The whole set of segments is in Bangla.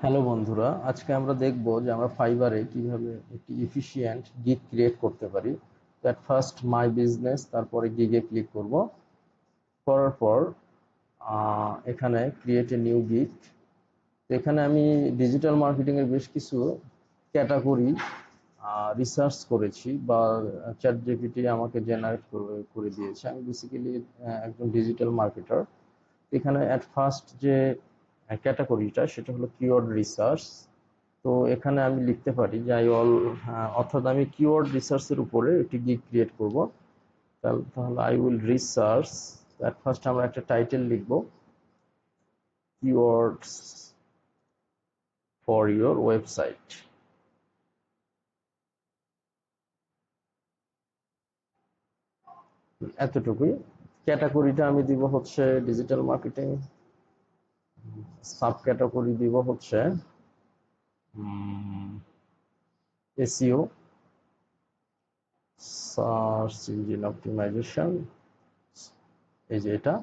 হ্যালো বন্ধুরা, আজকে আমরা দেখব যে আমরা ফাইবারে কিভাবে একটি এফিশিয়েন্ট গিগ ক্রিয়েট করতে পারি। অ্যাট ফার্স্ট মাই বিজনেস, তারপরে গিগে ক্লিক করব। করার পর এখানে ক্রিয়েট এ নিউ গিগ। এখানে আমি ডিজিটাল মার্কেটিং এর বেশ কিছু ক্যাটাগরি রিসার্চ করেছি, বা চ্যাট জিপিটি আমাকে জেনারেট করে দিয়েছে। আমি বেসিক্যালি একজন ডিজিটাল মার্কেটার। এখানে অ্যাট ফার্স্ট যে ক্যাটাগরিটা, সেটা হলো কিওয়ার্ড রিসার্চ। তো এখানে আমি লিখতে পারি যে অর্থাৎ আমি কিওয়ার্ড রিসার্চের উপরে একটি গিগ ক্রিয়েট করব। তাহলে I will research. At first আমরা একটা টাইটেল লিখব, কিওয়ার্ডস ফর ইওর ওয়েবসাইট। এতটুকুই। ক্যাটাগরিটা আমি দিব হচ্ছে ডিজিটাল মার্কেটিং। সাব ক্যাটাগরি দিব হচ্ছে এসইও, সার্চ ইঞ্জিন অপটিমাইজেশন। এই যে এটা,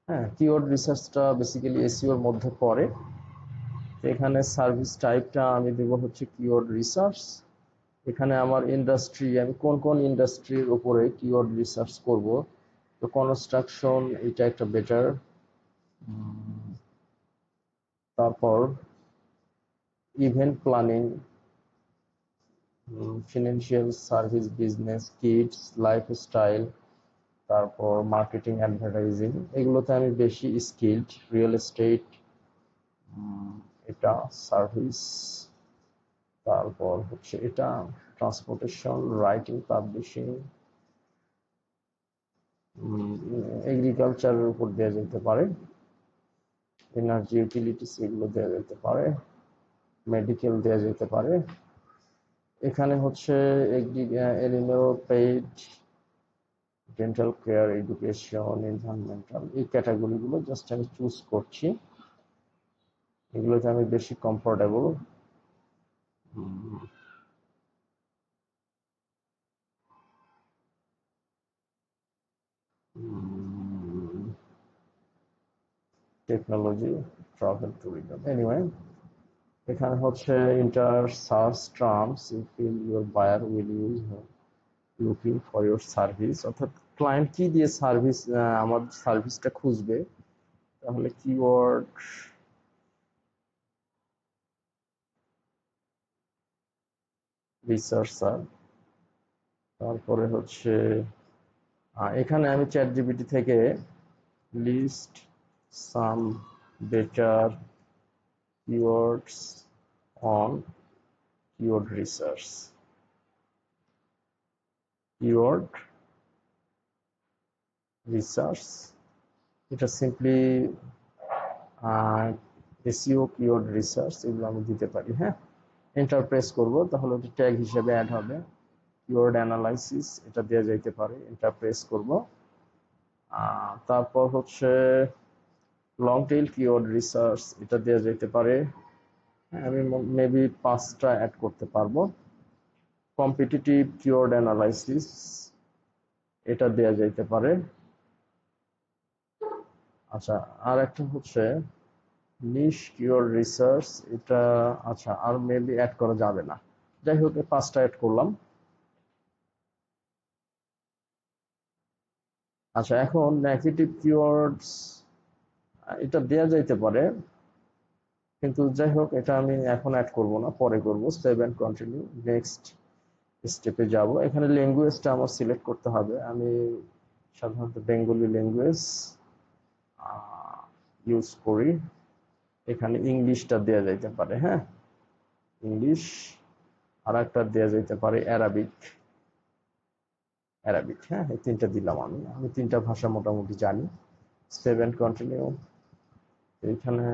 হ্যাঁ, কিওয়ার্ড রিসার্চটা বেসিক্যালি এসইওর মধ্যে পড়ে। এখানে সার্ভিস টাইপটা আমি দেব হচ্ছে কিওয়ার্ড রিসার্চ। এখানে আমার ইন্ডাস্ট্রি, আমি কোন কোন ইন্ডাস্ট্রির উপরে কিওয়ার্ড রিসার্চ করব। তো কনস্ট্রাকশন, এটা একটা বেটার। তারপর event planning, financial service, business, kids, lifestyle, তারপর মার্কেটিং, অ্যাডভার্টাইজিং, এগুলোতে আমি বেশি স্কিলড। রিয়েল এস্টেট, এটা সার্ভিস। তারপর হচ্ছে এটা ট্রান্সপোর্টেশন, রাইটিং, পাবলিশিং, এগ্রিকালচারের উপর দেওয়া যেতে পারে, এনার্জি, ইউটিলিটিস, এগুলো দেওয়া যেতে পারে, মেডিকেল দেওয়া যেতে পারে। এখানে হচ্ছে animal, paid, dental care, education, environmental, এই ক্যাটাগরিগুলো জাস্ট আমি চুজ করছি। এগুলোতে আমি বেশি comfortable. Technology, travel, tourism, anyway. এখানে হচ্ছে enter search terms you feel your buyer will use looking for your service, অর্থাৎ ক্লায়েন্ট কি দিয়ে সার্ভিস, আমার সার্ভিসটা খুঁজবে। তাহলে কিওয়ার্ড রিসার্চার। তারপরে হচ্ছে এখানে আমি চ্যাট জিপিটি থেকে list some better keywords on keyword research. Keyword research, এটা সিম্পলি এসইও, কিওয়ার্ড রিসার্চ, এগুলো আমি দিতে পারি। হ্যাঁ, এন্টার প্রেস করব, তাহলে ওটা ট্যাগ হিসেবে অ্যাড হবে। কিওয়ার্ড অ্যানালাইসিস, এটা দেওয়া যাইতে পারে, এন্টার প্রেস করব। তারপর হচ্ছে লং টেইল কিওয়ার্ড রিসার্চ, এটা দেওয়া যেতে পারে। হ্যাঁ, আমি মেবি 5টা অ্যাড করতে পারবো। কম্পিটিটিভ কিওয়ার্ড অ্যানালাইসিস, এটা দেওয়া যাইতে পারে। আচ্ছা, আর একটা হচ্ছে নিশ কিওয়ার্ড রিসার্চ, এটা আচ্ছা আর মেবি অ্যাড করা যাবে না। যাই হোক, 5টা অ্যাড করলাম। আচ্ছা, এখন নেগেটিভ কিওয়ার্ডস, এটা দেয়া যাইতে পারে, কিন্তু যাই হোক, এটা আমি এখন অ্যাড করব না, পরে করব। সেভ এন্ড কন্টিনিউ, নেক্সট স্টেপে যাব। এখানে ল্যাঙ্গুয়েজটা আমার সিলেক্ট করতে হবে। আমি সাধারণত বেঙ্গলি ল্যাঙ্গুয়েজ ইউজ করি। এখানে ইংলিশটা দেওয়া যাইতে পারে। হ্যাঁ, ইংলিশ। আর একটা দেওয়া যাইতে পারে অ্যারাবিক। অ্যারাবিক, হ্যাঁ, এই 3টা দিলাম। আমি 3টা ভাষা মোটামুটি জানি। Save and continue. এইখানে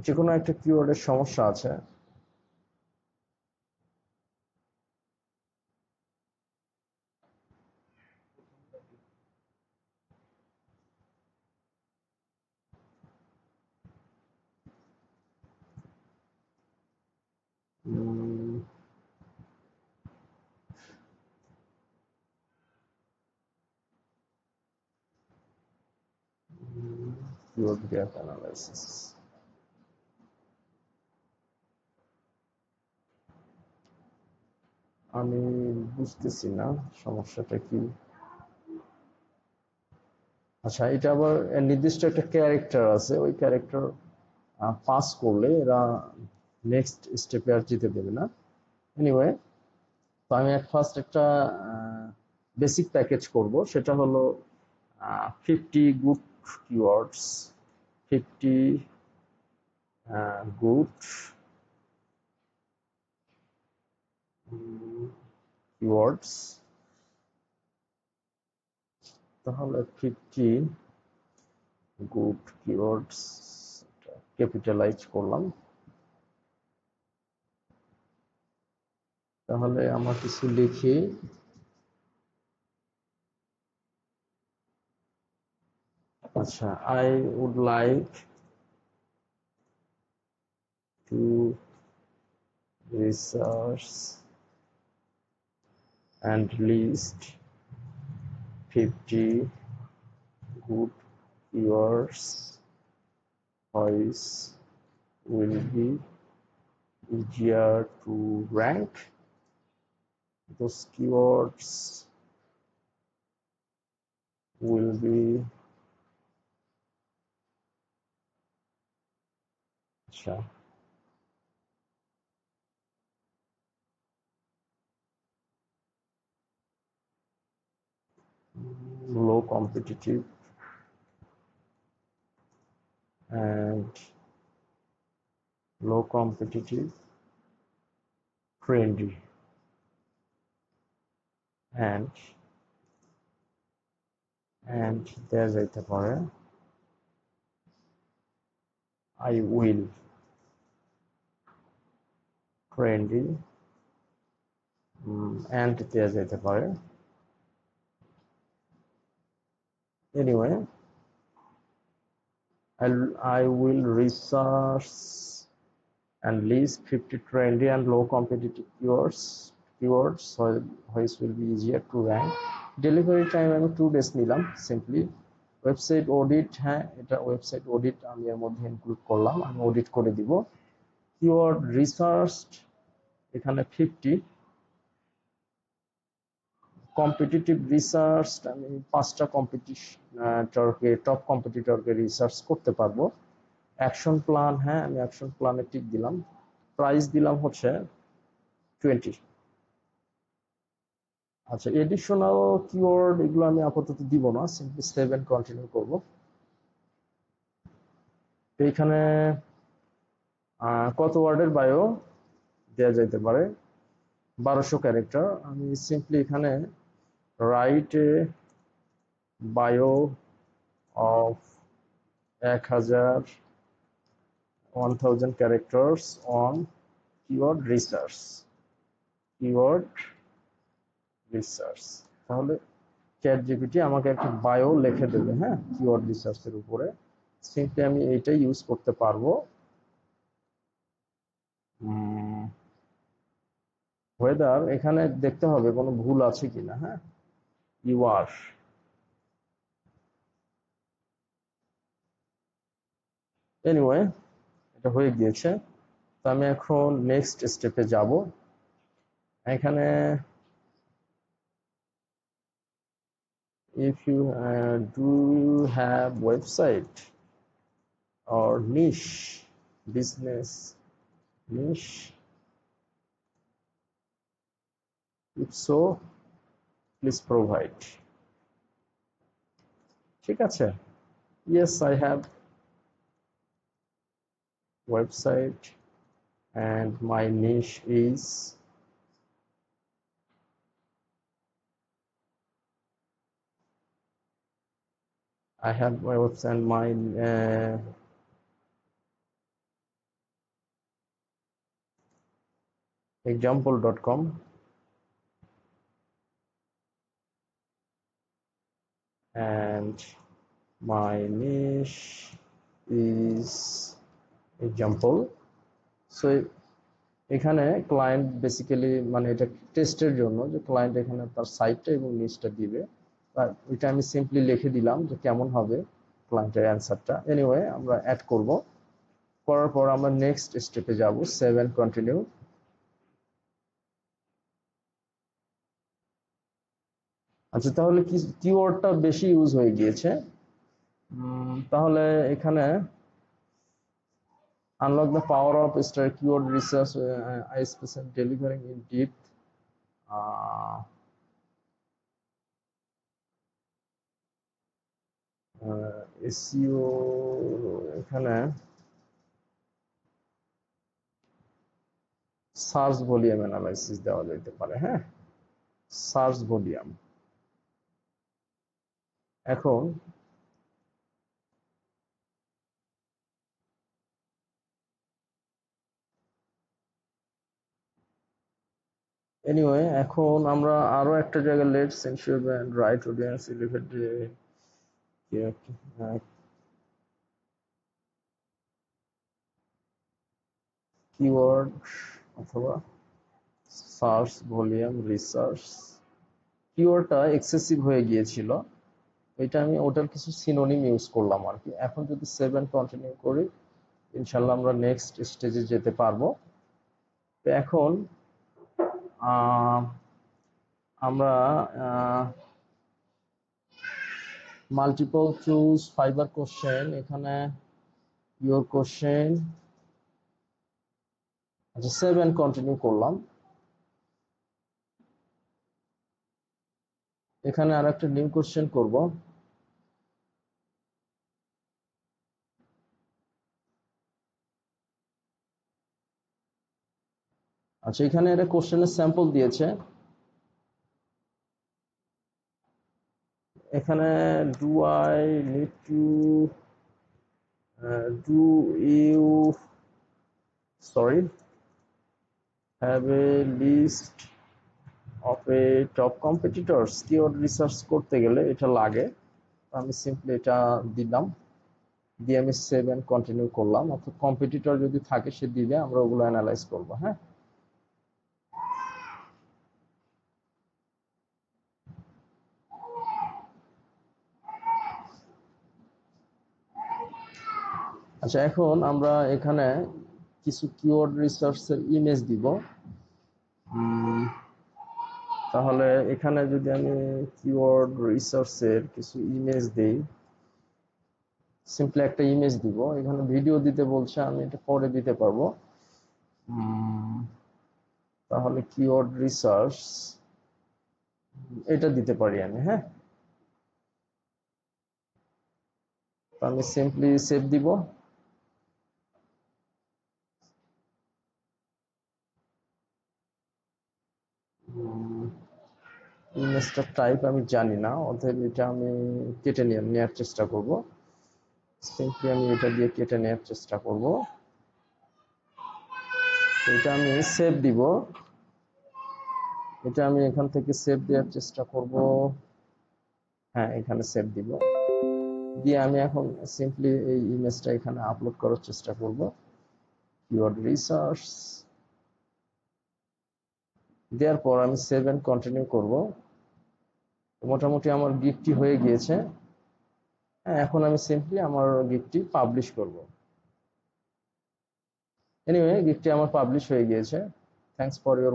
যে কোনো একটা কিওয়ার্ডের সমস্যা আছে। Keyword gap analysis. আমি বুঝতেছি না সমস্যাটা কি। আচ্ছা, এটা আবার নির্দিষ্ট একটা ক্যারেক্টার আছে, ওই ক্যারেক্টার পাস করলে এরা নেক্সট স্টেপে আর যেতে দেবে না। এনিওয়ে, তো আমি ফার্স্ট একটা বেসিক প্যাকেজ করব, সেটা হলো 50 গুড কিওয়ার্ডস, 50 গুড কিওয়ার্ডস। তাহলে 50 গুড কিওয়ার্ডস ক্যাপিটালাইজ করলাম। তাহলে আমার কিছু লিখি। আচ্ছা, I would like to research and list 50 good keywords which will be easier to rank. Those keywords will be low competitive and trendy and there যাইতে পারে I will trendy and there যাইতে পারে anyway I will research and list 50 trendy and low competitive keywords which will be easier to rank. Delivery time আমি 2 days নিলাম সিম্পলি। ওয়েবসাইট অডিট, হ্যাঁ এটা ওয়েবসাইট অডিট আমি এর মধ্যে ইনক্লুড করলাম, আমি অডিট করে দিব। কিওয়ার্ড রিসার্চ এখানে 50, কম্পিটিটিভ রিসার্চ আমি 5টা কম্পিটিটরকে টপ কম্পিটিটরকে রিসার্চ করতে পারবো। অ্যাকশন প্ল্যান, হ্যাঁ আমি অ্যাকশন প্ল্যানে টিক দিলাম। প্রাইস দিলাম হচ্ছে 20। আচ্ছা, এডিশনাল কিওয়ার্ড এগুলো আমি আপাতত দিব না, সিম্পলি 7 কন্টিনিউ করব। এইখানে কত ওয়ার্ডের বায়ো দেওয়া যেতে পারে? 1200 ক্যারেক্টার। আমি সিম্পলি এখানে write a bio of 1000 characters on keyword research. তাহলে চ্যাট জিপিটি আমাকে একটা বায়ো লিখে দেবে, হ্যাঁ কিওয়ার্ড রিসার্চের উপরে। সিম্পলি আমি এইটাই ইউজ করতে পারবো। ওয়েদার এখানে দেখতে হবে কোনো ভুল আছে কিনা, হ্যাঁ ইউ আর এনিওয়ে এটা হয়ে গিয়েছে। তো আমি এখন নেক্সট স্টেপে যাব। এখানে if you do you have website or niche business niche, if so please provide। ঠিক আছে, yes I have website and my niche is I have my website and my example.com and my niche is example। so এখানে ক্লায়েন্ট বেসিক্যালি মানে এটা টেস্টের জন্য যে ক্লায়েন্ট এখানে তার সাইটটা এবং নিচটা দিবে, ওইটা আমি সিম্পলি লিখে দিলাম যে কেমন হবে ক্লায়েন্টের অ্যান্সারটা। এনিওয়ে আমরা অ্যাড করব, করার পর আমরা নেক্সট স্টেপে যাব, সেভ এন্ড কন্টিনিউ। আচ্ছা, তাহলে কিওয়ার্ডটা বেশি ইউজ হয়ে গিয়েছে। তাহলে এখানে unlock the power of star keyword research, I special delivering in depth, SEO, এখানে সার্চ ভলিউম অ্যানালাইসিস দেওয়া যেতে পারে। হ্যাঁ, সার্চ ভলিউম। এখন এনিওয়ে এখন আমরা আরো একটা জায়গায় let's ensure and right audience elevate keyword অথবা সার্চ ভলিউম রিসার্চ। কিওয়ার্ডটা এক্সেসিভ হয়ে গিয়েছিল, এটা আমি ওটার কিছু সিনোনিম ইউজ করলাম আর কি। এখন যদি সেভ এন্ড কন্টিনিউ করি, ইনশাল্লাহ আমরা নেক্সট স্টেজে যেতে পারবো। তো এখন আমরা মাল্টিপল চুজ ফাইবার কোশ্চেন, এখানে ইওর কোশ্চেন, আচ্ছা সেভ এন্ড কন্টিনিউ করলাম। এখানে আর একটা নিউ কোশ্চেন করব। আচ্ছা, এখানে একটা কোশ্চেনের স্যাম্পল দিয়েছে। এখানে do I need to do you sorry have a list of a top competitors. Keyword research করতে গেলে এটা লাগে, আমি সিম্পলি এটা দিলাম, দিয়ে আমি সেভ এন্ড কন্টিনিউ করলাম। অর্থাৎ কম্পিটিটর যদি থাকে সে দিলে আমরা ওগুলো অ্যানালাইজ করব। হ্যাঁ, আচ্ছা এখন আমরা এখানে কিছু কিওয়ার্ড রিসার্চের ইমেজ দিব। তাহলে এখানে যদি আমি কিওয়ার্ড রিসার্চের কিছু ইমেজ দেই, সিম্পলি একটা ইমেজ দিব। এখানে ভিডিও দিতে বলছে, আমি এটা পরে দিতে পারবো। তাহলে কিওয়ার্ড রিসার্চ এটা দিতে পারি আমি। হ্যাঁ, আমি সিম্পলি সেভ দিব। ইমেজটার টাইপ আমি জানি না, অতএব এটা আমি কেটে নেওয়ার চেষ্টা করব। সিম্পলি আমি এটা দিয়ে কেটে নেওয়ার চেষ্টা করব। এটা আমি সেভ দিব, এটা আমি এখান থেকে সেভ দেওয়ার চেষ্টা করব। হ্যাঁ, এখানে সেভ দিব, দিয়ে আমি এখন সিম্পলি এই ইমেজটা এখানে আপলোড করার চেষ্টা করব। কিওয়ার্ড রিসার্চ দেওয়ার পর আমি সেভ এন্ড কন্টিনিউ করব। মোটামুটি আমার গিগটি হয়ে গিয়েছে। হ্যাঁ, এখন আমি সিম্পলি আমার গিগটি পাবলিশ করব। এনিওয়ে, গিগটি আমার পাবলিশ হয়ে গিয়েছে। Thanks for your